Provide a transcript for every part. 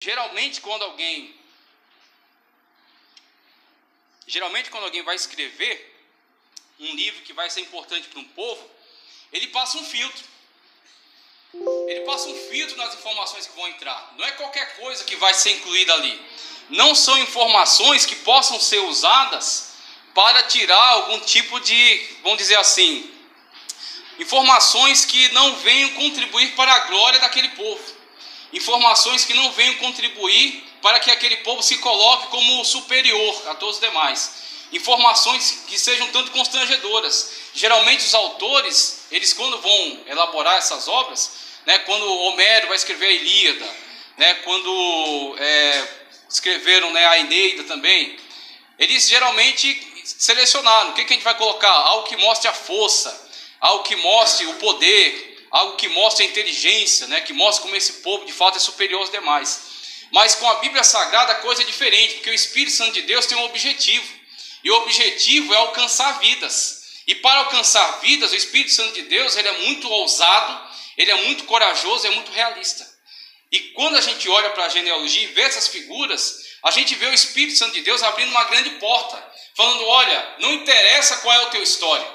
Geralmente quando alguém vai escrever um livro que vai ser importante para um povo, ele passa um filtro. Ele passa um filtro nas informações que vão entrar. Não é qualquer coisa que vai ser incluída ali. Não são informações que possam ser usadas para tirar algum tipo de, vamos dizer assim, informações que não venham contribuir para a glória daquele povo. Informações que não venham contribuir para que aquele povo se coloque como superior a todos os demais. Informações que sejam tanto constrangedoras. Geralmente os autores, eles quando vão elaborar essas obras, quando Homero vai escrever a Ilíada, quando escreveram a Eneida também, eles geralmente selecionaram. O que a gente vai colocar? Algo que mostre a força, algo que mostre o poder, algo que mostre a inteligência, que mostre como esse povo de fato é superior aos demais. Mas com a Bíblia Sagrada a coisa é diferente, porque o Espírito Santo de Deus tem um objetivo, e o objetivo é alcançar vidas. E para alcançar vidas, o Espírito Santo de Deus ele é muito ousado, ele é muito corajoso, é muito realista. E quando a gente olha para a genealogia e vê essas figuras, a gente vê o Espírito Santo de Deus abrindo uma grande porta, falando: olha, não interessa qual é o teu histórico,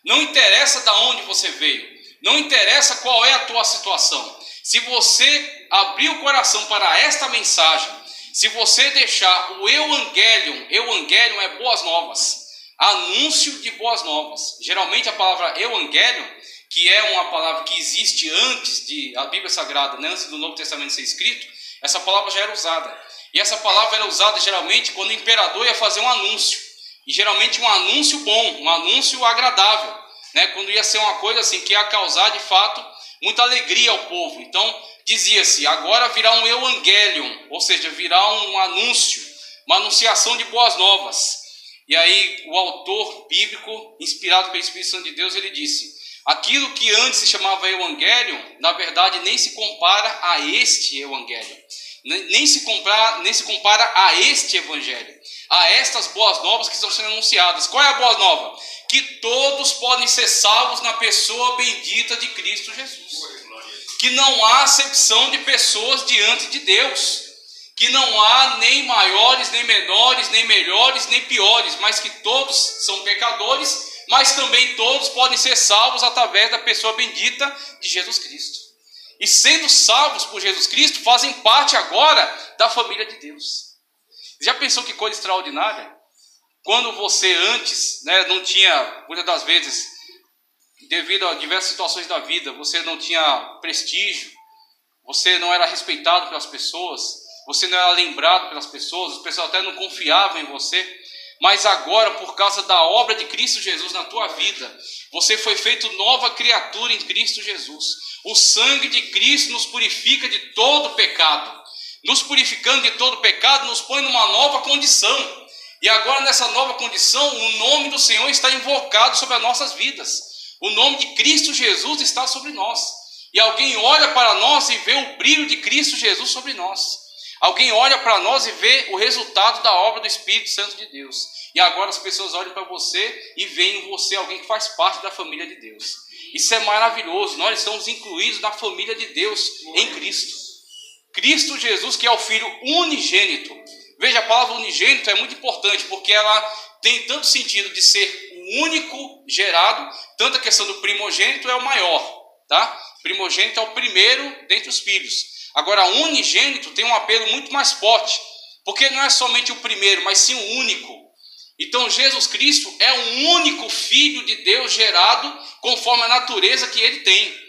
não interessa de onde você veio, não interessa qual é a tua situação. Se você abrir o coração para esta mensagem, se você deixar o evangelion é boas novas, anúncio de boas novas. Geralmente a palavra evangelion, que é uma palavra que existe antes de a Bíblia Sagrada, antes do Novo Testamento ser escrito, essa palavra já era usada. E essa palavra era usada geralmente quando o imperador ia fazer um anúncio. E geralmente um anúncio bom, um anúncio agradável, quando ia ser uma coisa assim que ia causar de fato muita alegria ao povo. Então dizia-se: agora virá um evangelion, ou seja, virá um anúncio, uma anunciação de boas novas. E aí o autor bíblico, inspirado pelo Espírito Santo de Deus, ele disse: aquilo que antes se chamava evangelion, na verdade nem se compara a este evangelion, nem se compara a este evangelho, a estas boas novas que estão sendo anunciadas. Qual é a boa nova? Que todos podem ser salvos na pessoa bendita de Cristo Jesus. Que não há acepção de pessoas diante de Deus. Que não há nem maiores, nem menores, nem melhores, nem piores, mas que todos são pecadores, mas também todos podem ser salvos através da pessoa bendita de Jesus Cristo. E sendo salvos por Jesus Cristo, fazem parte agora da família de Deus. Já pensou que coisa extraordinária? Quando você antes não tinha, muitas das vezes, devido a diversas situações da vida, você não tinha prestígio, você não era respeitado pelas pessoas, você não era lembrado pelas pessoas, as pessoas até não confiavam em você, mas agora, por causa da obra de Cristo Jesus na tua vida, você foi feito nova criatura em Cristo Jesus. O sangue de Cristo nos purifica de todo pecado. Nos purificando de todo pecado, nos põe numa nova condição. E agora nessa nova condição, o nome do Senhor está invocado sobre as nossas vidas. O nome de Cristo Jesus está sobre nós. E alguém olha para nós e vê o brilho de Cristo Jesus sobre nós. Alguém olha para nós e vê o resultado da obra do Espírito Santo de Deus. E agora as pessoas olham para você e veem em você alguém que faz parte da família de Deus. Isso é maravilhoso. Nós estamos incluídos na família de Deus em Cristo. Cristo Jesus, que é o Filho unigênito. Veja, a palavra unigênito é muito importante, porque ela tem tanto sentido de ser o único gerado, tanto a questão do primogênito é o maior, tá? Primogênito é o primeiro dentre os filhos. Agora, unigênito tem um apelo muito mais forte, porque não é somente o primeiro, mas sim o único. Então, Jesus Cristo é o único Filho de Deus gerado conforme a natureza que ele tem,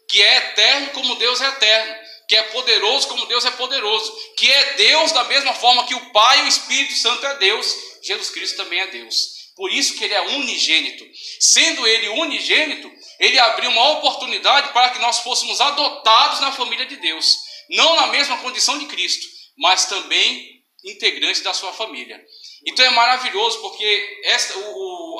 que é eterno como Deus é eterno, que é poderoso como Deus é poderoso, que é Deus da mesma forma que o Pai e o Espírito Santo é Deus, Jesus Cristo também é Deus. Por isso que ele é unigênito. Sendo ele unigênito, ele abriu uma oportunidade para que nós fôssemos adotados na família de Deus. Não na mesma condição de Cristo, mas também integrantes da sua família. Então é maravilhoso, porque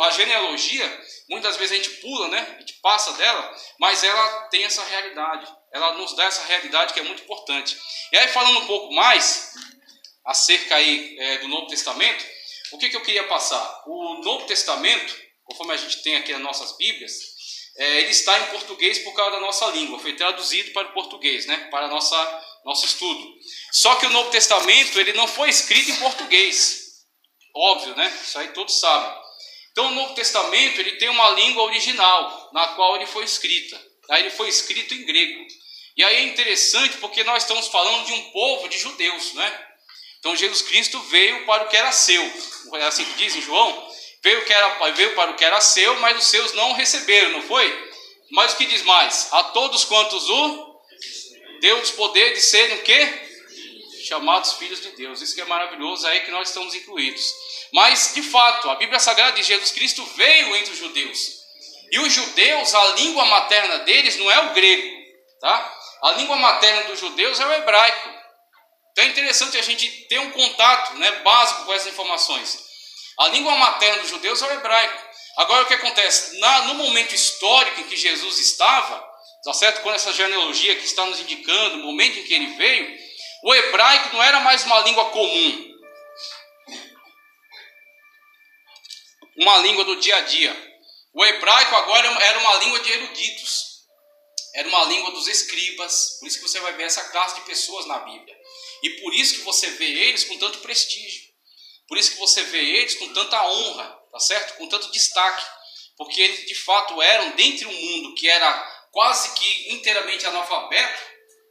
a genealogia, muitas vezes a gente pula, a gente passa dela, mas ela tem essa realidade. Ela nos dá essa realidade que é muito importante. E aí, falando um pouco mais acerca aí, do Novo Testamento, o que eu queria passar? O Novo Testamento, conforme a gente tem aqui as nossas Bíblias, ele está em português por causa da nossa língua. Foi traduzido para o português, para a nossa nosso estudo. Só que o Novo Testamento, ele não foi escrito em português. Óbvio, né? Isso aí todos sabem. Então o Novo Testamento, ele tem uma língua original, na qual ele foi escrita. Aí ele foi escrito em grego. E aí é interessante porque nós estamos falando de um povo de judeus, né? Então Jesus Cristo veio para o que era seu. É assim que diz em João. Veio para o que era seu, mas os seus não receberam, não foi? Mas o que diz mais? A todos quantos o deu-lhes poder de serem o quê? Chamados filhos de Deus. Isso que é maravilhoso, é aí que nós estamos incluídos. Mas, de fato, a Bíblia Sagrada diz que Jesus Cristo veio entre os judeus. E os judeus, a língua materna deles não é o grego, tá? A língua materna dos judeus é o hebraico. Então é interessante a gente ter um contato, né, básico com essas informações. A língua materna dos judeus é o hebraico. Agora o que acontece? No momento histórico em que Jesus estava, tá certo? Quando essa genealogia que está nos indicando, o momento em que ele veio, o hebraico não era mais uma língua comum, uma língua do dia a dia. O hebraico agora era uma língua de eruditos, era uma língua dos escribas. Por isso que você vai ver essa classe de pessoas na Bíblia. E por isso que você vê eles com tanto prestígio. Por isso que você vê eles com tanta honra, tá certo? Com tanto destaque. Porque eles de fato eram, dentre um mundo que era quase que inteiramente analfabeto,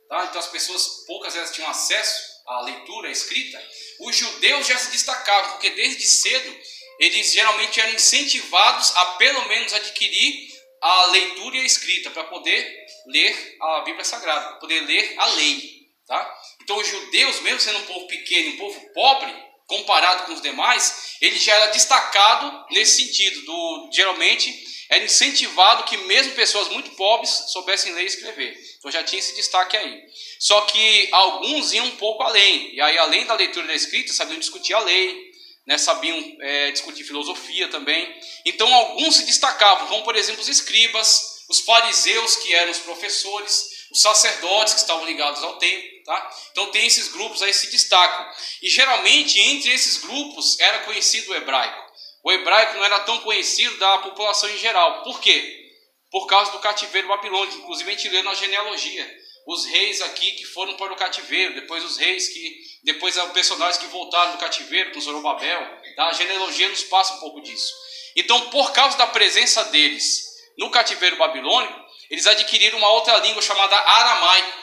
tá? Então as pessoas, poucas vezes tinham acesso à leitura, à escrita. Os judeus já se destacavam, porque desde cedo eles geralmente eram incentivados a pelo menos adquirir a leitura e a escrita, para poder ler a Bíblia Sagrada, para poder ler a lei, tá? Então os judeus, mesmo sendo um povo pequeno, um povo pobre, comparado com os demais, ele já era destacado nesse sentido. Geralmente era incentivado que mesmo pessoas muito pobres soubessem ler e escrever. Então já tinha esse destaque aí. Só que alguns iam um pouco além. E aí, além da leitura e da escrita, sabiam discutir a lei, né? Sabiam discutir filosofia também. Então alguns se destacavam, como por exemplo os escribas, os fariseus, que eram os professores, os sacerdotes que estavam ligados ao templo, tá? Então tem esses grupos aí que se destacam. E geralmente entre esses grupos era conhecido o hebraico. O hebraico não era tão conhecido da população em geral. Por quê? Por causa do cativeiro babilônico. Inclusive a gente lê na genealogia os reis aqui que foram para o cativeiro, depois os reis depois os personagens que voltaram do cativeiro, com Zorobabel, tá? A genealogia nos passa um pouco disso. Então, por causa da presença deles no cativeiro babilônico, eles adquiriram uma outra língua chamada aramaico,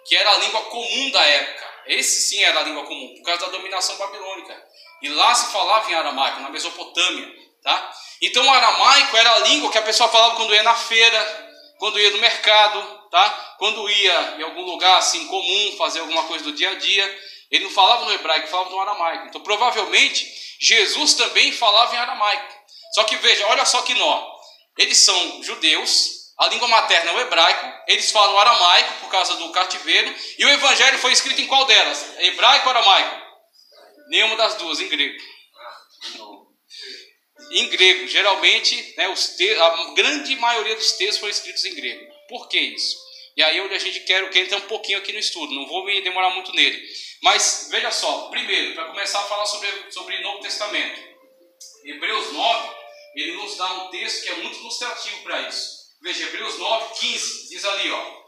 que era a língua comum da época. Esse sim era a língua comum, por causa da dominação babilônica. E lá se falava em aramaico, na Mesopotâmia, tá? Então o aramaico era a língua que a pessoa falava quando ia na feira, quando ia no mercado, tá? Quando ia em algum lugar assim comum, fazer alguma coisa do dia a dia. Ele não falava no hebraico, falava no aramaico. Então provavelmente Jesus também falava em aramaico. Só que veja, olha só que nó. Eles são judeus, a língua materna é o hebraico, eles falam aramaico por causa do cativeiro, e o evangelho foi escrito em qual delas? Hebraico ou aramaico? Nenhuma das duas, em grego. Em grego, geralmente, né, a grande maioria dos textos foram escritos em grego. Por que isso? E aí a gente quer entrar um pouquinho aqui no estudo, não vou me demorar muito nele. Mas veja só, primeiro, para começar a falar sobre o Novo Testamento, Hebreus 9, ele nos dá um texto que é muito ilustrativo para isso. Veja, Hebreus 9, 15, diz ali, ó.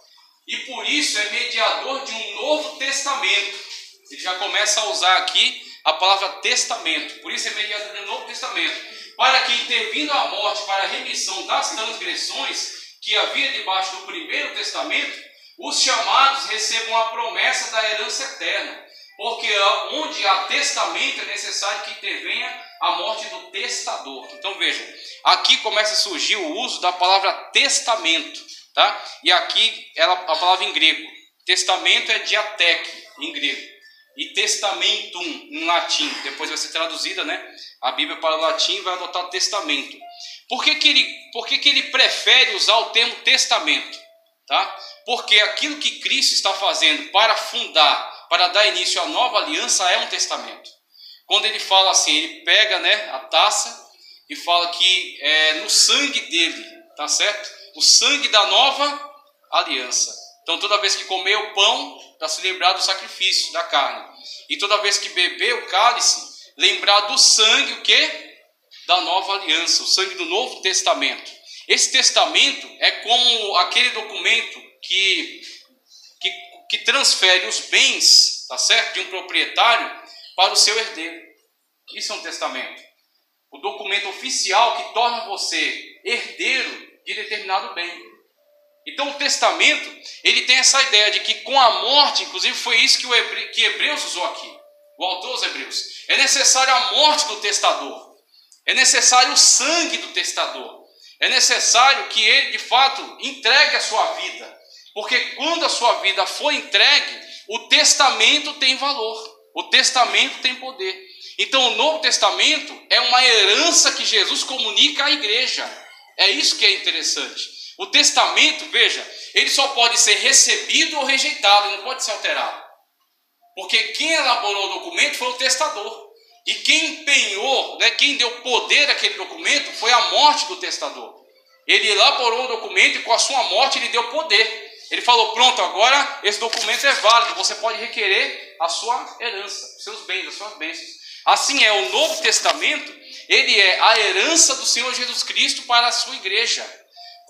E por isso é mediador de um novo testamento. Ele já começa a usar aqui a palavra testamento. Por isso é mediador de um novo testamento. Para que, intervindo a morte para a remissão das transgressões que havia debaixo do primeiro testamento, os chamados recebam a promessa da herança eterna. Porque onde há testamento é necessário que intervenha a morte do testador. Então vejam, aqui começa a surgir o uso da palavra testamento, tá? E aqui a palavra em grego. Testamento é diateque em grego. E testamentum em latim. Depois vai ser traduzida, né? A Bíblia para o latim vai adotar testamento. Por que ele prefere usar o termo testamento? Tá? Porque aquilo que Cristo está fazendo para fundar, para dar início à nova aliança é um testamento. Quando ele fala assim, ele pega, né, a taça e fala que é no sangue dele, tá certo? O sangue da nova aliança. Então toda vez que comer o pão, está se lembrar do sacrifício da carne. E toda vez que beber o cálice, lembrar do sangue, o quê? Da nova aliança, o sangue do Novo Testamento. Esse testamento é como aquele documento que que transfere os bens, tá certo, de um proprietário para o seu herdeiro. Isso é um testamento. O documento oficial que torna você herdeiro de determinado bem. Então o testamento, ele tem essa ideia de que com a morte, inclusive foi isso que Hebreus usou aqui, o autor dos Hebreus, é necessário a morte do testador, é necessário o sangue do testador, é necessário que ele de fato entregue a sua vida, porque quando a sua vida for entregue, o testamento tem valor, o testamento tem poder. Então o Novo Testamento é uma herança que Jesus comunica à igreja. É isso que é interessante. O testamento, veja, ele só pode ser recebido ou rejeitado, ele não pode ser alterado. Porque quem elaborou o documento foi o testador. E quem empenhou, quem deu poder àquele documento foi a morte do testador. Ele elaborou o documento e com a sua morte ele deu poder. Ele falou, pronto, agora esse documento é válido, você pode requerer a sua herança, os seus bens, as suas bênçãos. Assim é, o Novo Testamento, ele é a herança do Senhor Jesus Cristo para a sua igreja.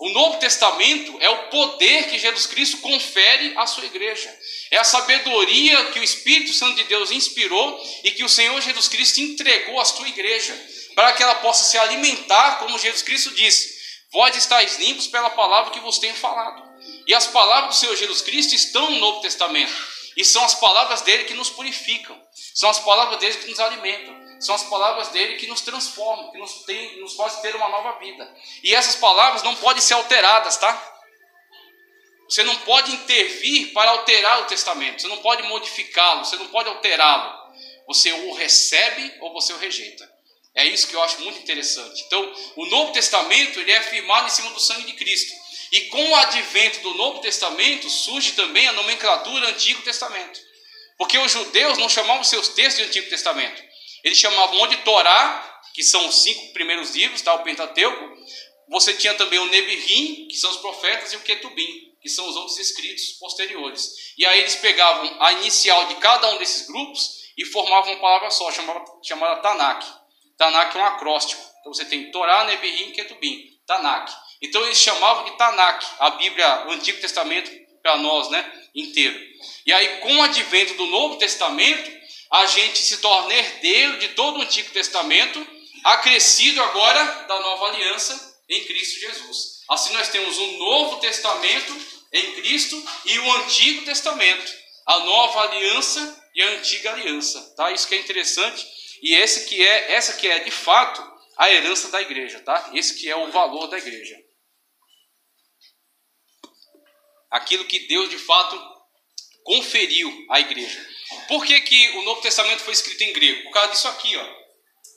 O Novo Testamento é o poder que Jesus Cristo confere à sua igreja. É a sabedoria que o Espírito Santo de Deus inspirou e que o Senhor Jesus Cristo entregou à sua igreja, para que ela possa se alimentar, como Jesus Cristo disse, vós estáis limpos pela palavra que vos tenho falado. E as palavras do Senhor Jesus Cristo estão no Novo Testamento. E são as palavras dele que nos purificam. São as palavras dele que nos alimentam. São as palavras dele que nos transformam, que nos fazem ter uma nova vida. E essas palavras não podem ser alteradas, tá? Você não pode intervir para alterar o testamento. Você não pode modificá-lo, você não pode alterá-lo. Você o recebe ou você o rejeita. É isso que eu acho muito interessante. Então, o Novo Testamento ele é firmado em cima do sangue de Cristo. E com o advento do Novo Testamento surge também a nomenclatura Antigo Testamento. Porque os judeus não chamavam seus textos de Antigo Testamento. Eles chamavam ou de Torá, que são os 5 primeiros livros, tá? O Pentateuco. Você tinha também o Neviim, que são os profetas, e o Ketubim, que são os outros escritos posteriores. E aí eles pegavam a inicial de cada um desses grupos e formavam uma palavra só, chamada Tanakh. Tanakh é um acróstico. Então você tem Torá, Neviim e Ketubim. Tanakh. Então eles chamavam de Tanakh, a Bíblia, o Antigo Testamento para nós, inteiro. E aí com o advento do Novo Testamento, a gente se torna herdeiro de todo o Antigo Testamento, acrescido agora da nova aliança em Cristo Jesus. Assim nós temos o Novo Testamento em Cristo e o Antigo Testamento, a nova aliança e a antiga aliança, tá? Isso que é interessante e essa que é de fato a herança da igreja, tá? Esse que é o valor da igreja. Aquilo que Deus de fato conferiu à igreja. Por que o Novo Testamento foi escrito em grego? Por causa disso aqui, ó,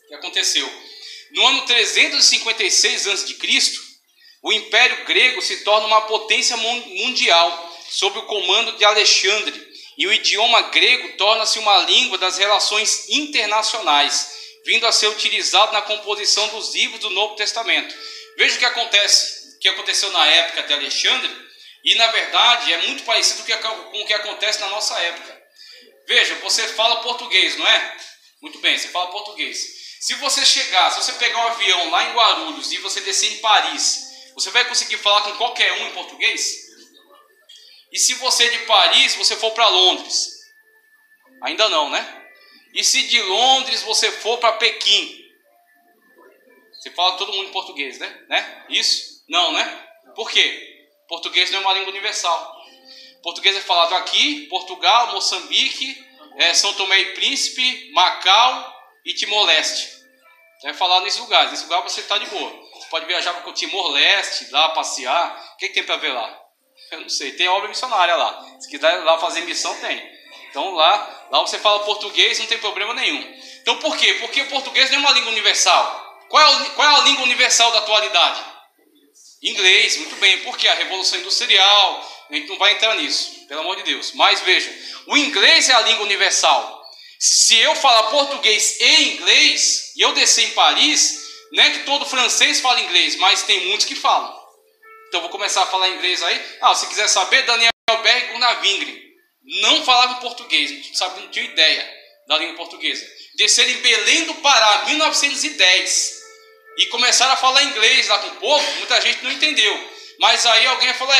que aconteceu. No ano 356 a.C., o Império Grego se torna uma potência mundial sob o comando de Alexandre, e o idioma grego torna-se uma língua das relações internacionais, vindo a ser utilizado na composição dos livros do Novo Testamento. Veja o que aconteceu na época de Alexandre, e na verdade é muito parecido com o que acontece na nossa época. Veja, você fala português, não é? Muito bem, você fala português. Se você pegar um avião lá em Guarulhos e você descer em Paris, você vai conseguir falar com qualquer um em português? E se você de Paris, você for para Londres? Ainda não, né? E se de Londres você for para Pequim? Você fala todo mundo em português, né? Isso? Não, né? Por quê? Português não é uma língua universal. Português é falado aqui, Portugal, Moçambique, São Tomé e Príncipe, Macau e Timor-Leste. É falado nesses lugares. Nesse lugar você está de boa. Você pode viajar para o Timor-Leste, lá passear. O que tem para ver lá? Eu não sei. Tem obra missionária lá. Se quiser lá fazer missão, tem. Então lá você fala português, não tem problema nenhum. Então por quê? Porque o português não é uma língua universal. Qual é a língua universal da atualidade? Inglês, muito bem. Por quê? A Revolução Industrial. A gente não vai entrar nisso, pelo amor de Deus. Mas veja, o inglês é a língua universal. Se eu falar português e inglês, e eu descer em Paris, não é que todo francês fala inglês, mas tem muitos que falam. Então eu vou começar a falar inglês aí. Se quiser saber, Daniel Berg Gunavingre não falava português, não tinha ideia da língua portuguesa. Desceram em Belém do Pará, 1910, e começaram a falar inglês lá com o povo, muita gente não entendeu. Mas aí alguém falou,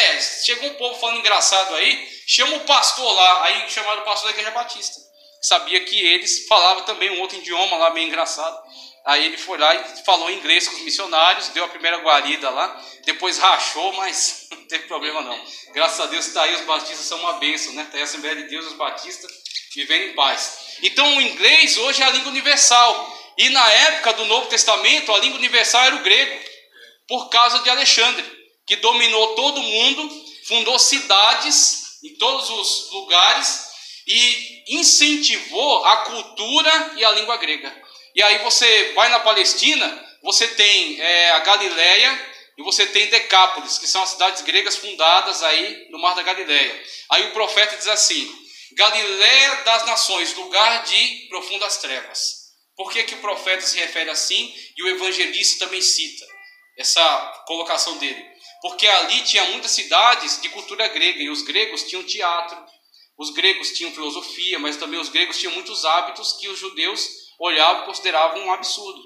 chegou um povo falando engraçado aí, Chama o pastor lá, aí chamaram o pastor da Igreja Batista. Sabia que eles falavam também um outro idioma lá, meio engraçado. Aí ele foi lá e falou inglês com os missionários, deu a primeira guarida lá, depois rachou, mas não teve problema não. Graças a Deus está aí, os batistas são uma bênção, né? Está aí a Assembleia de Deus, os batistas vivendo em paz. Então o inglês hoje é a língua universal. E na época do Novo Testamento, a língua universal era o grego, por causa de Alexandre, que dominou todo mundo, fundou cidades em todos os lugares e incentivou a cultura e a língua grega. E aí você vai na Palestina, você tem a Galileia e você tem Decápolis, que são as cidades gregas fundadas aí no Mar da Galileia. Aí o profeta diz assim: Galileia das nações, lugar de profundas trevas. Por que o profeta se refere assim e o evangelista também cita essa colocação dele? Porque ali tinha muitas cidades de cultura grega e os gregos tinham teatro, os gregos tinham filosofia, mas também os gregos tinham muitos hábitos que os judeus olhavam e consideravam um absurdo.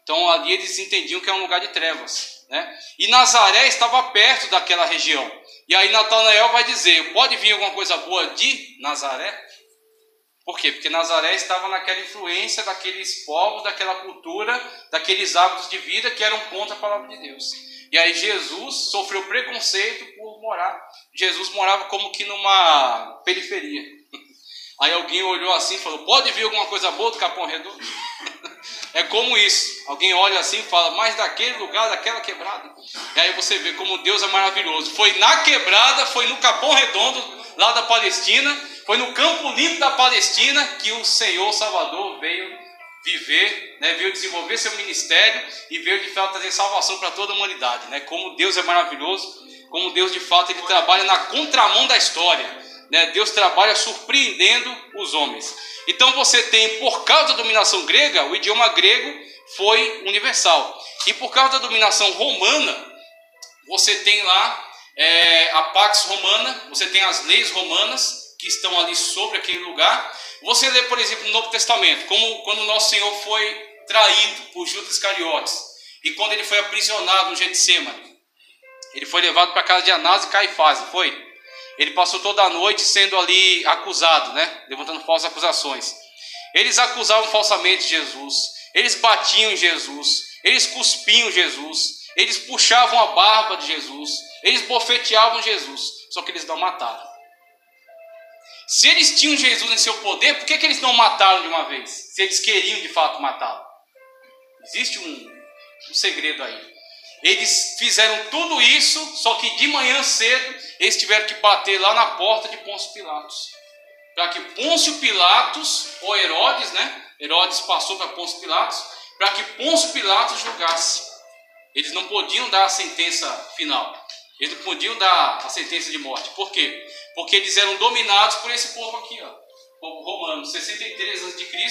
Então ali eles entendiam que é um lugar de trevas, né? E Nazaré estava perto daquela região. E aí Natanael vai dizer: pode vir alguma coisa boa de Nazaré? Por quê? Porque Nazaré estava naquela influência daqueles povos, daquela cultura, daqueles hábitos de vida que eram contra a palavra de Deus. E aí Jesus sofreu preconceito por morar. Jesus morava como que numa periferia. Aí alguém olhou assim e falou: pode vir alguma coisa boa do Capão Redondo? É como isso. Alguém olha assim e fala: mas daquele lugar, daquela quebrada. E aí você vê como Deus é maravilhoso. Foi na quebrada, foi no Capão Redondo, lá da Palestina, foi no Campo Limpo da Palestina que o Senhor Salvador veio viver, né? Veio desenvolver seu ministério e veio de fato trazer salvação para toda a humanidade, né? Como Deus é maravilhoso, como Deus de fato ele trabalha na contramão da história, né? Deus trabalha surpreendendo os homens. Então você tem, por causa da dominação grega, o idioma grego foi universal. E por causa da dominação romana, você tem lá a Pax Romana, você tem as leis romanas que estão ali sobre aquele lugar. Você lê, por exemplo, no Novo Testamento, como quando o nosso Senhor foi traído por Judas Iscariotes, e quando ele foi aprisionado no Getsemane, ele foi levado para a casa de Anás e Caifás, não foi? Ele passou toda a noite sendo ali acusado, né? Levantando falsas acusações. Eles acusavam falsamente Jesus, eles batiam em Jesus, eles cuspiam Jesus, eles puxavam a barba de Jesus, eles bofeteavam Jesus, só que eles não mataram. Se eles tinham Jesus em seu poder, por que eles não mataram de uma vez? Se eles queriam de fato matá-lo. Existe um segredo aí. Eles fizeram tudo isso, só que de manhã cedo eles tiveram que bater lá na porta de Pôncio Pilatos. Para que Pôncio Pilatos, ou Herodes, né? Herodes passou para Pôncio Pilatos, para que Pôncio Pilatos julgasse. Eles não podiam dar a sentença final. Eles não podiam dar a sentença de morte. Por quê? Porque eles eram dominados por esse povo aqui, ó, povo romano. 63 a.C.,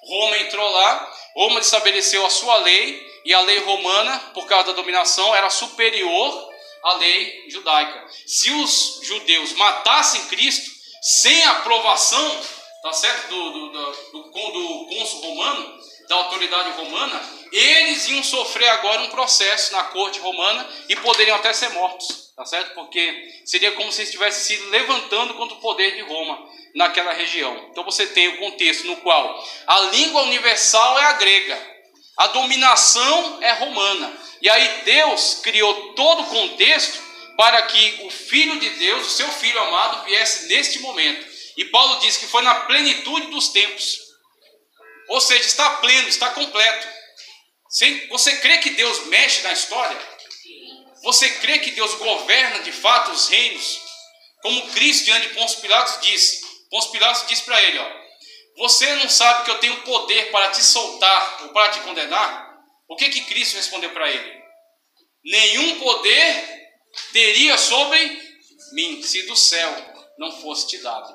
Roma entrou lá, Roma estabeleceu a sua lei, e a lei romana, por causa da dominação, era superior à lei judaica. Se os judeus matassem Cristo sem a aprovação, tá certo, do cônsul romano, da autoridade romana, eles iam sofrer agora um processo na corte romana e poderiam até ser mortos, tá certo? Porque seria como se eles estivessem se levantando contra o poder de Roma naquela região. Então você tem o contexto no qual a língua universal é a grega, a dominação é romana. E aí Deus criou todo o contexto para que o Filho de Deus, o seu Filho amado, viesse neste momento. E Paulo diz que foi na plenitude dos tempos. Ou seja, está pleno, está completo. Você crê que Deus mexe na história? Você crê que Deus governa de fato os reinos? Como Cristo diante de Pôncio Pilatos disse. Pôncio Pilatos disse para ele, ó: você não sabe que eu tenho poder para te soltar ou para te condenar? O que Cristo respondeu para ele? Nenhum poder teria sobre mim, se do céu não fosse te dado.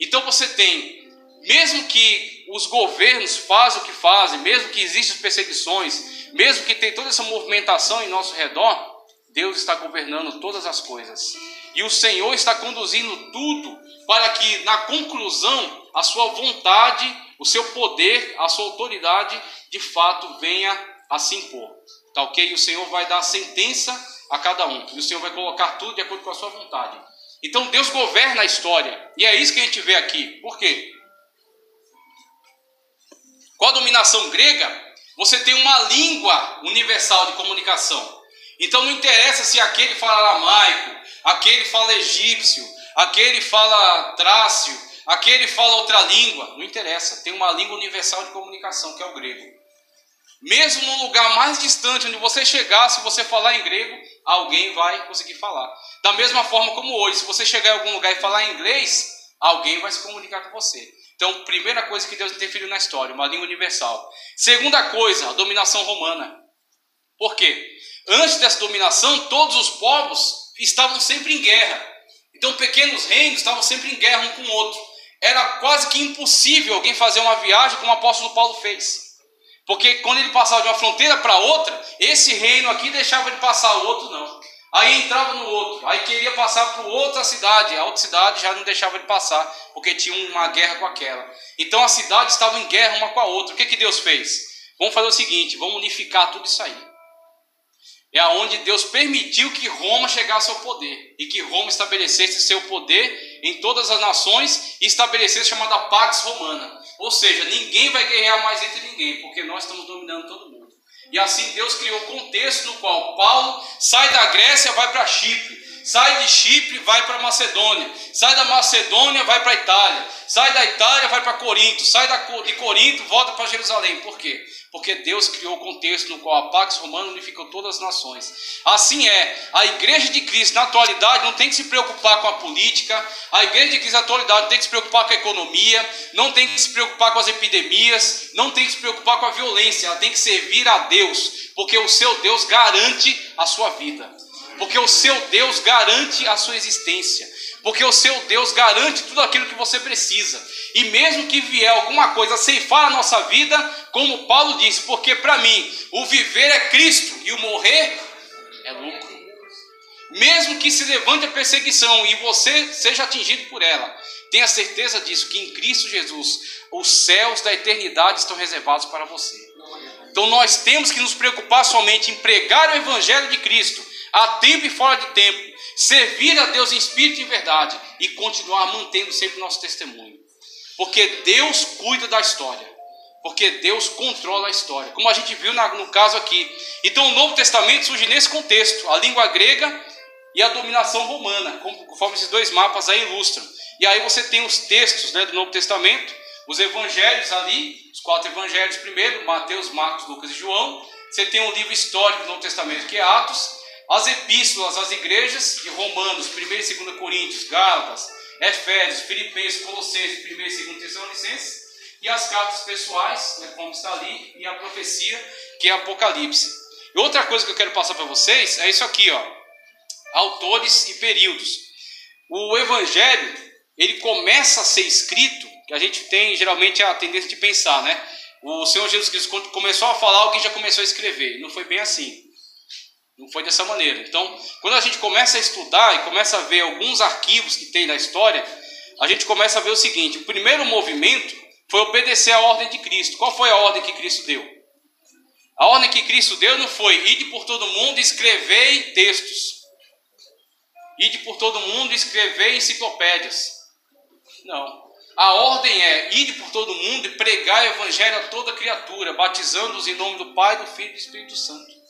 Então você tem, mesmo que os governos fazem o que fazem, mesmo que existam perseguições, mesmo que tenha toda essa movimentação em nosso redor, Deus está governando todas as coisas. E o Senhor está conduzindo tudo para que, na conclusão, a sua vontade, o seu poder, a sua autoridade, de fato, venha a se impor. Tá ok? E o Senhor vai dar a sentença a cada um. E o Senhor vai colocar tudo de acordo com a sua vontade. Então Deus governa a história. E é isso que a gente vê aqui. Por quê? Com a dominação grega, você tem uma língua universal de comunicação. Então não interessa se aquele fala aramaico, aquele fala egípcio, aquele fala trácio, aquele fala outra língua. Não interessa. Tem uma língua universal de comunicação, que é o grego. Mesmo no lugar mais distante onde você chegar, se você falar em grego, alguém vai conseguir falar. Da mesma forma como hoje, se você chegar em algum lugar e falar em inglês, alguém vai se comunicar com você. Então, primeira coisa que Deus interferiu na história, uma língua universal. Segunda coisa, a dominação romana. Por quê? Antes dessa dominação, todos os povos estavam sempre em guerra. Então, pequenos reinos estavam sempre em guerra um com o outro. Era quase que impossível alguém fazer uma viagem como o apóstolo Paulo fez. Porque quando ele passava de uma fronteira para outra, esse reino aqui deixava de passar, o outro não. Aí entrava no outro, aí queria passar para outra cidade, a outra cidade já não deixava de passar, porque tinha uma guerra com aquela. Então a cidade estava em guerra uma com a outra. O que Deus fez? Vamos fazer o seguinte, vamos unificar tudo isso aí. É aonde Deus permitiu que Roma chegasse ao poder, e que Roma estabelecesse seu poder em todas as nações, e estabelecesse a chamada Pax Romana. Ou seja, ninguém vai guerrear mais entre ninguém, porque nós estamos dominando todo mundo. E assim Deus criou um contexto no qual Paulo sai da Grécia, vai para Chipre, sai de Chipre, vai para Macedônia, sai da Macedônia, vai para a Itália, sai da Itália, vai para Corinto, sai de Corinto, volta para Jerusalém. Por quê? Porque Deus criou o contexto no qual a Pax Romana unificou todas as nações. Assim é, a igreja de Cristo na atualidade não tem que se preocupar com a política, a igreja de Cristo na atualidade tem que se preocupar com a economia, não tem que se preocupar com as epidemias, não tem que se preocupar com a violência, ela tem que servir a Deus, porque o seu Deus garante a sua vida, porque o seu Deus garante a sua existência, porque o seu Deus garante tudo aquilo que você precisa. E mesmo que vier alguma coisa ceifar a nossa vida, como Paulo disse, porque para mim o viver é Cristo e o morrer é lucro. Mesmo que se levante a perseguição e você seja atingido por ela, tenha certeza disso, que em Cristo Jesus os céus da eternidade estão reservados para você. Então nós temos que nos preocupar somente em pregar o evangelho de Cristo, a tempo e fora de tempo, servir a Deus em espírito e em verdade, e continuar mantendo sempre o nosso testemunho. Porque Deus cuida da história, porque Deus controla a história, como a gente viu no caso aqui. Então o Novo Testamento surge nesse contexto, a língua grega e a dominação romana, conforme esses dois mapas aí ilustram. E aí você tem os textos, né, do Novo Testamento, os evangelhos ali, os 4 evangelhos primeiro, Mateus, Marcos, Lucas e João. Você tem um livro histórico do Novo Testamento, que é Atos, as epístolas às igrejas de Romanos, 1 e 2 Coríntios, Gálatas, Efésios, Filipenses, Colossenses, 1 e 2 Tessalonicenses, e as cartas pessoais, né, como está ali, e a profecia, que é Apocalipse. E outra coisa que eu quero passar para vocês é isso aqui, ó, autores e períodos. O Evangelho, ele começa a ser escrito, que a gente tem geralmente a tendência de pensar, né? O Senhor Jesus Cristo, quando começou a falar, alguém já começou a escrever. Não foi bem assim. Não foi dessa maneira. Então, quando a gente começa a estudar e começa a ver alguns arquivos que tem na história, a gente começa a ver o seguinte: o primeiro movimento foi obedecer à ordem de Cristo. Qual foi a ordem que Cristo deu? A ordem que Cristo deu não foi: ide por todo mundo e escrevei textos. Ide por todo mundo e escrevei enciclopédias. Não. A ordem é: ide por todo mundo e pregai o evangelho a toda criatura, batizando-os em nome do Pai, do Filho e do Espírito Santo.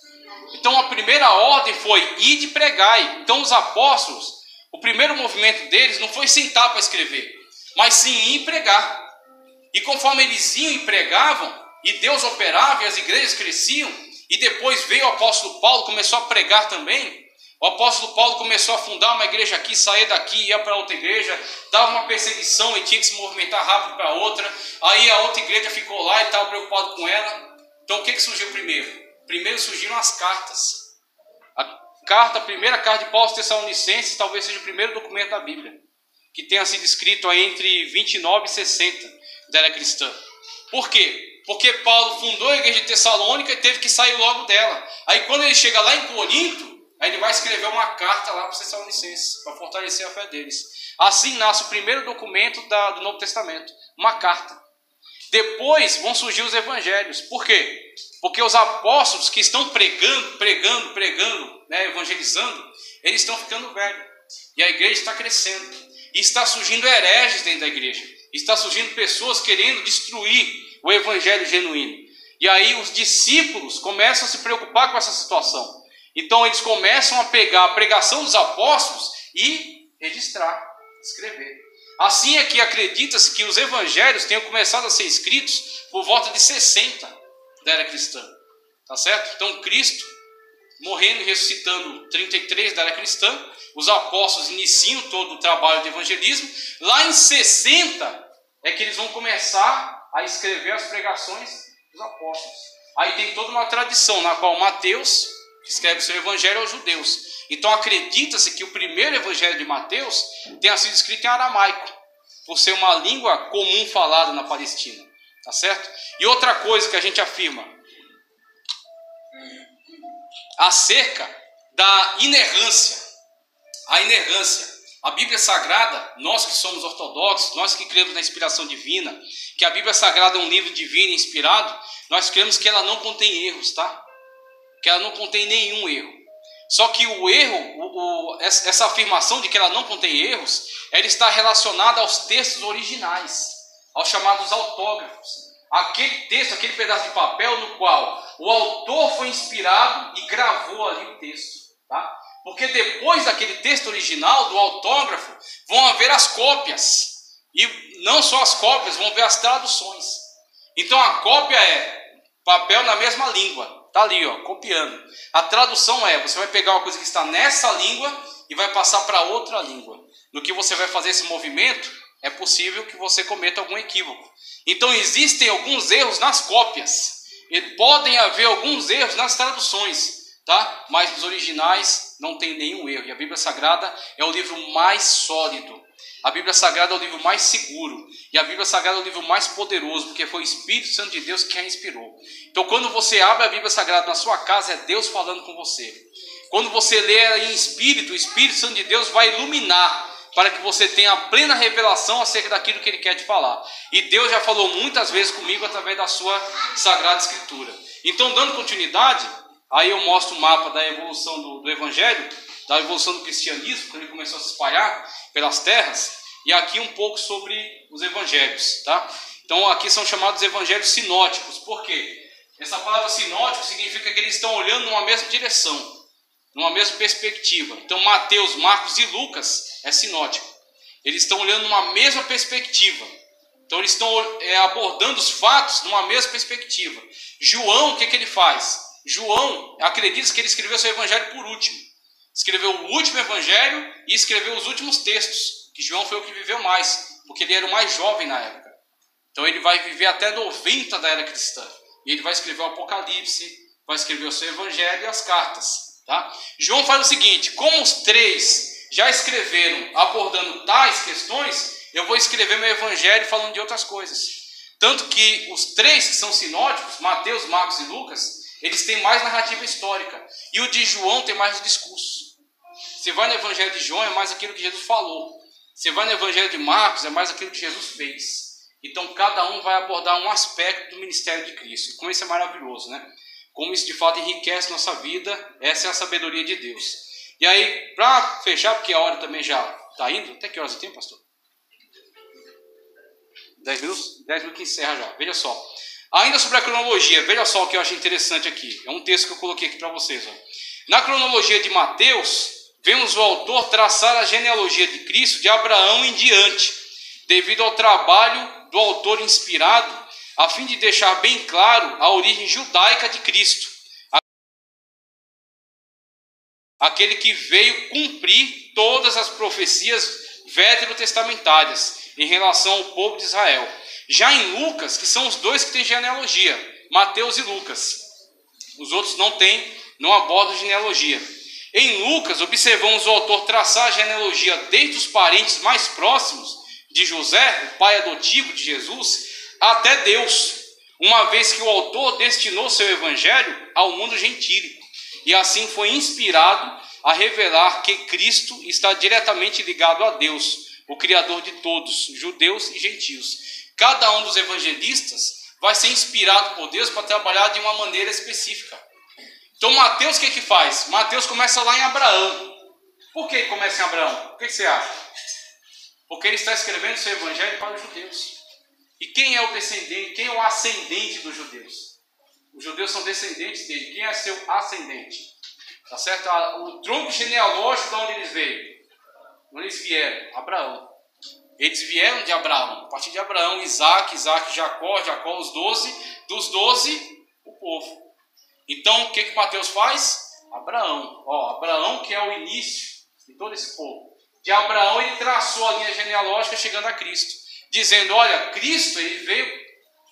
Então a primeira ordem foi: ide e pregai. Então os apóstolos, o primeiro movimento deles não foi sentar para escrever, mas sim ir e pregar. E conforme eles iam e pregavam, e Deus operava e as igrejas cresciam, e depois veio o apóstolo Paulo, começou a pregar também. O apóstolo Paulo começou a fundar uma igreja aqui, sair daqui, ia para outra igreja, dava uma perseguição e tinha que se movimentar rápido para outra. Aí a outra igreja ficou lá e estava preocupado com ela. Então o que surgiu primeiro? Primeiro surgiram as cartas. A primeira carta de Paulo aos Tessalonicenses talvez seja o primeiro documento da Bíblia, que tenha sido escrito aí entre 29 e 60 da era cristã. Por quê? Porque Paulo fundou a igreja de Tessalônica e teve que sair logo dela. Aí quando ele chega lá em Corinto, aí ele vai escrever uma carta lá para os Tessalonicenses, para fortalecer a fé deles. Assim nasce o primeiro documento do Novo Testamento, uma carta. Depois vão surgir os evangelhos. Por quê? Porque os apóstolos que estão pregando, né, evangelizando, eles estão ficando velhos. E a igreja está crescendo. E está surgindo hereges dentro da igreja. Está surgindo pessoas querendo destruir o evangelho genuíno. E aí os discípulos começam a se preocupar com essa situação. Então eles começam a pegar a pregação dos apóstolos e registrar, escrever. Assim é que acredita-se que os evangelhos tenham começado a ser escritos por volta de 60 da era cristã. Tá certo? Então Cristo morrendo e ressuscitando 33 da era cristã, os apóstolos iniciam todo o trabalho de evangelismo. Lá em 60 é que eles vão começar a escrever as pregações dos apóstolos. Aí tem toda uma tradição na qual Mateus escreve o seu evangelho aos judeus. Então acredita-se que o primeiro evangelho de Mateus tenha sido escrito em aramaico, por ser uma língua comum falada na Palestina. Tá certo? E outra coisa que a gente afirma acerca da inerrância. A inerrância. A Bíblia Sagrada, nós que somos ortodoxos, nós que cremos na inspiração divina, que a Bíblia Sagrada é um livro divino e inspirado, nós cremos que ela não contém erros, tá? Que ela não contém nenhum erro. Só que o erro, essa afirmação de que ela não contém erros, ela está relacionada aos textos originais, aos chamados autógrafos. Aquele texto, aquele pedaço de papel no qual o autor foi inspirado e gravou ali o texto, tá? Porque depois daquele texto original, do autógrafo, vão haver as cópias. E não só as cópias, vão haver as traduções. Então a cópia é papel na mesma língua. Está ali, ó, copiando. A tradução é, você vai pegar uma coisa que está nessa língua e vai passar para outra língua. No que você vai fazer esse movimento, é possível que você cometa algum equívoco. Então existem alguns erros nas cópias. E podem haver alguns erros nas traduções. Tá? Mas nos originais não tem nenhum erro. E a Bíblia Sagrada é o livro mais sólido. A Bíblia Sagrada é o livro mais seguro. E a Bíblia Sagrada é o livro mais poderoso, porque foi o Espírito Santo de Deus que a inspirou. Então quando você abre a Bíblia Sagrada na sua casa, é Deus falando com você. Quando você lê ela em espírito, o Espírito Santo de Deus vai iluminar, para que você tenha a plena revelação acerca daquilo que Ele quer te falar. E Deus já falou muitas vezes comigo através da sua Sagrada Escritura. Então, dando continuidade, aí eu mostro o mapa da evolução do Evangelho, da evolução do cristianismo, quando ele começou a se espalhar pelas terras, e aqui um pouco sobre os evangelhos, tá? Então aqui são chamados evangelhos sinóticos. Por quê? Essa palavra sinótico significa que eles estão olhando numa mesma direção, numa mesma perspectiva. Então Mateus, Marcos e Lucas é sinótico. Eles estão olhando numa mesma perspectiva. Então eles estão abordando os fatos numa mesma perspectiva. João, o que ele faz? João, acredita que ele escreveu seu evangelho por último. Escreveu o último evangelho e escreveu os últimos textos. Que João foi o que viveu mais, porque ele era o mais jovem na época. Então ele vai viver até 90 da era cristã. E ele vai escrever o Apocalipse, vai escrever o seu evangelho e as cartas. Tá? João faz o seguinte: como os três já escreveram abordando tais questões, eu vou escrever meu evangelho falando de outras coisas. Tanto que os três que são sinóticos, Mateus, Marcos e Lucas, eles têm mais narrativa histórica. E o de João tem mais o discurso. Você vai no evangelho de João, é mais aquilo que Jesus falou. Você vai no evangelho de Marcos, é mais aquilo que Jesus fez. Então cada um vai abordar um aspecto do ministério de Cristo. E como isso é maravilhoso, né? Como isso de fato enriquece nossa vida. Essa é a sabedoria de Deus. E aí, para fechar, porque a hora também já está indo. Até que horas eu tenho, pastor? 10 minutos? 10 minutos que encerra já. Veja só. Ainda sobre a cronologia, veja só o que eu achei interessante aqui. É um texto que eu coloquei aqui para vocês. Ó. Na cronologia de Mateus, vemos o autor traçar a genealogia de Cristo de Abraão em diante, devido ao trabalho do autor inspirado, a fim de deixar bem claro a origem judaica de Cristo, aquele que veio cumprir todas as profecias veterotestamentárias em relação ao povo de Israel. Já em Lucas, que são os dois que têm genealogia, Mateus e Lucas. Os outros não abordam genealogia. Em Lucas, observamos o autor traçar a genealogia desde os parentes mais próximos de José, o pai adotivo de Jesus, até Deus, uma vez que o autor destinou seu evangelho ao mundo gentílico. E assim foi inspirado a revelar que Cristo está diretamente ligado a Deus, o Criador de todos, judeus e gentios. Cada um dos evangelistas vai ser inspirado por Deus para trabalhar de uma maneira específica. Então Mateus o que faz? Mateus começa lá em Abraão. Por que ele começa em Abraão? O que você acha? Porque ele está escrevendo seu evangelho para os judeus. E quem é o descendente, quem é o ascendente dos judeus? Os judeus são descendentes dele. Quem é seu ascendente? Tá certo? O tronco genealógico de onde eles veio. Onde eles vieram? Abraão. Eles vieram de Abraão. A partir de Abraão, Isaac, Jacó, os 12. Dos 12, o povo. Então, o que Mateus faz? Abraão. Abraão que é o início de todo esse povo. De Abraão ele traçou a linha genealógica chegando a Cristo. Dizendo, olha, Cristo ele veio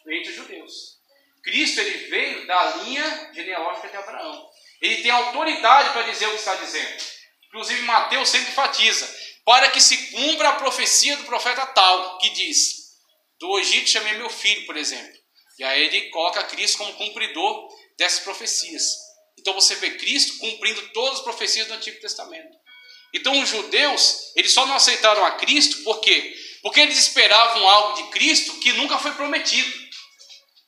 entre os judeus. Cristo ele veio da linha genealógica de Abraão. Ele tem autoridade para dizer o que está dizendo. Inclusive Mateus sempre enfatiza, para que se cumpra a profecia do profeta tal, que diz, do Egito chamei meu filho, por exemplo. E aí ele coloca Cristo como cumpridor dessas profecias. Então você vê Cristo cumprindo todas as profecias do Antigo Testamento. Então os judeus, eles só não aceitaram a Cristo, por quê? Porque eles esperavam algo de Cristo que nunca foi prometido.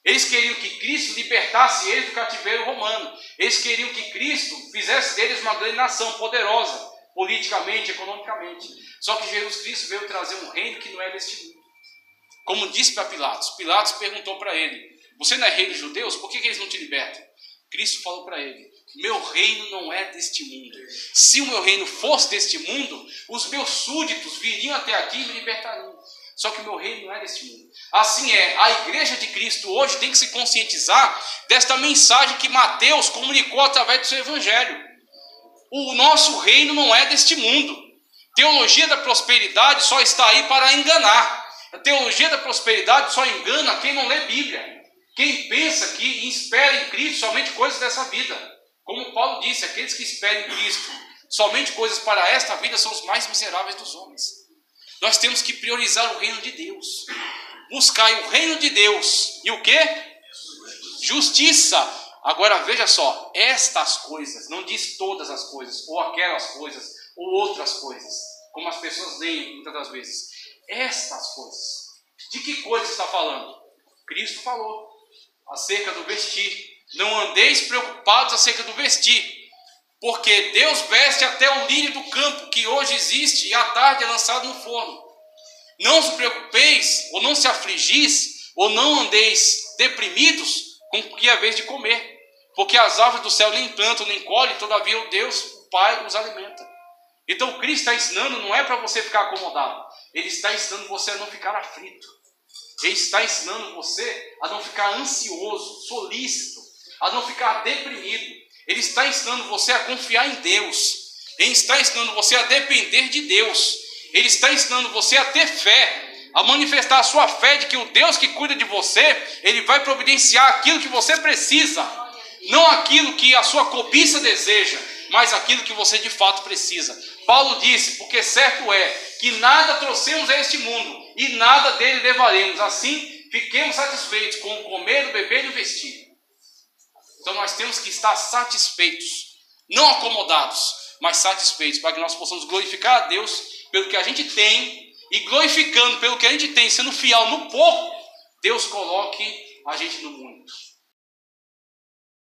Eles queriam que Cristo libertasse eles do cativeiro romano. Eles queriam que Cristo fizesse deles uma grande nação poderosa, politicamente, economicamente. Só que Jesus Cristo veio trazer um reino que não é deste mundo. Como disse para Pilatos. Pilatos perguntou para ele, você não é rei dos judeus? Por que eles não te libertam? Cristo falou para ele, meu reino não é deste mundo. Se o meu reino fosse deste mundo, os meus súditos viriam até aqui e me libertariam. Só que o meu reino não é deste mundo. Assim é, a igreja de Cristo hoje tem que se conscientizar desta mensagem que Mateus comunicou através do seu evangelho. O nosso reino não é deste mundo. Teologia da prosperidade só está aí para enganar. A teologia da prosperidade só engana quem não lê Bíblia. Quem pensa que espera em Cristo somente coisas dessa vida. Como Paulo disse, aqueles que esperam em Cristo somente coisas para esta vida são os mais miseráveis dos homens. Nós temos que priorizar o reino de Deus. Buscar o reino de Deus. E o quê? Justiça. Agora veja só, estas coisas, não diz todas as coisas, ou aquelas coisas, ou outras coisas, como as pessoas leem muitas das vezes. Estas coisas. De que coisa está falando? Cristo falou acerca do vestir. Não andeis preocupados acerca do vestir, porque Deus veste até o lírio do campo, que hoje existe e à tarde é lançado no forno. Não se preocupeis, ou não se afligis, ou não andeis deprimidos com o que é a vez de comer, porque as árvores do céu nem plantam, nem colhem, todavia o Deus, o Pai, os alimenta. Então o Cristo está ensinando, não é para você ficar acomodado, Ele está ensinando você a não ficar aflito. Ele está ensinando você a não ficar ansioso, solícito, a não ficar deprimido. Ele está ensinando você a confiar em Deus. Ele está ensinando você a depender de Deus. Ele está ensinando você a ter fé, a manifestar a sua fé de que o Deus que cuida de você, Ele vai providenciar aquilo que você precisa. Não aquilo que a sua cobiça deseja, mas aquilo que você de fato precisa. Paulo disse, porque certo é que nada trouxemos a este mundo e nada dele levaremos. Assim, fiquemos satisfeitos com o comer, o beber e o vestir. Então nós temos que estar satisfeitos, não acomodados, mas satisfeitos, para que nós possamos glorificar a Deus pelo que a gente tem, e glorificando pelo que a gente tem, sendo fiel no pouco, Deus coloque a gente no mundo.